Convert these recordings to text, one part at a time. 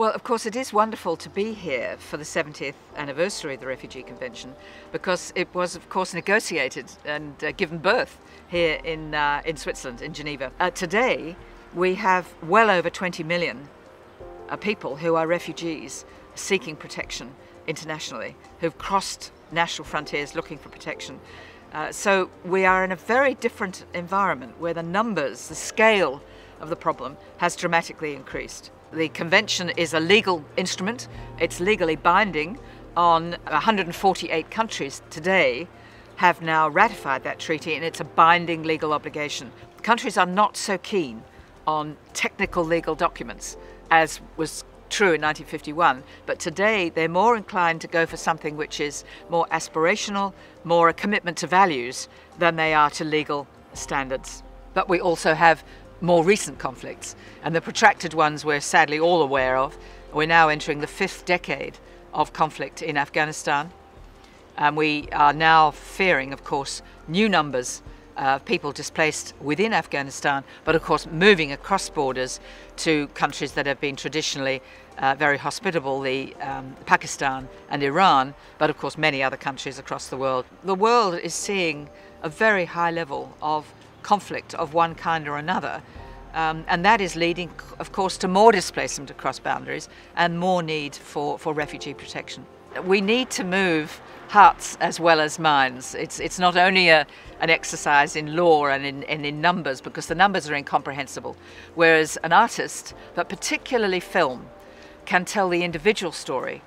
Well, of course, it is wonderful to be here for the 70th anniversary of the Refugee Convention, because it was, of course, negotiated and given birth here in Switzerland, in Geneva. Today, we have well over 20 million people who are refugees seeking protection internationally, who've crossed national frontiers looking for protection. So we are in a very different environment where the numbers, the scale of the problem has dramatically increased. The convention is a legal instrument. It's legally binding on 148 countries today have now ratified that treaty, and it's a binding legal obligation. Countries are not so keen on technical legal documents as was true in 1951, but today they're more inclined to go for something which is more aspirational, more a commitment to values than they are to legal standards. But we also have more recent conflicts, and the protracted ones we're sadly all aware of. We're now entering the 5th decade of conflict in Afghanistan, and we are now fearing, of course, new numbers of people displaced within Afghanistan, but of course moving across borders to countries that have been traditionally very hospitable, Pakistan and Iran, but of course many other countries across the world. The world is seeing a very high level of conflict of one kind or another, and that is leading, of course, to more displacement across boundaries and more need for refugee protection. We need to move hearts as well as minds. It's not only an exercise in law and in numbers, because the numbers are incomprehensible, whereas an artist, but particularly film, can tell the individual story,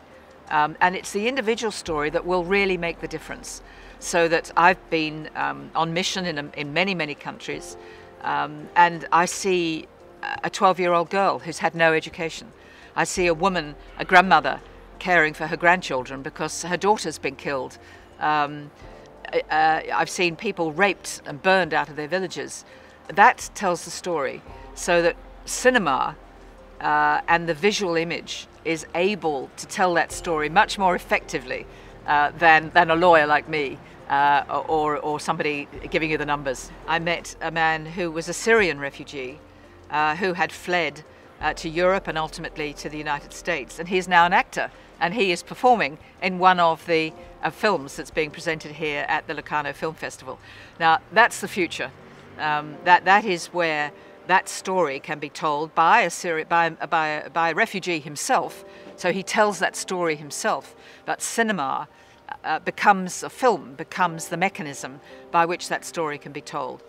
and it's the individual story that will really make the difference. So that I've been on mission in many countries, and I see a 12-year-old girl who's had no education. I see a woman, a grandmother, caring for her grandchildren because her daughter's been killed. I've seen people raped and burned out of their villages. That tells the story, so that cinema and the visual image is able to tell that story much more effectively than a lawyer like me. Or somebody giving you the numbers. I met a man who was a Syrian refugee who had fled to Europe and ultimately to the United States, and he's now an actor, and he is performing in one of the films that's being presented here at the Locarno Film Festival. Now that's the future. That is where that story can be told by a refugee himself, so he tells that story himself, but cinema becomes the mechanism by which that story can be told.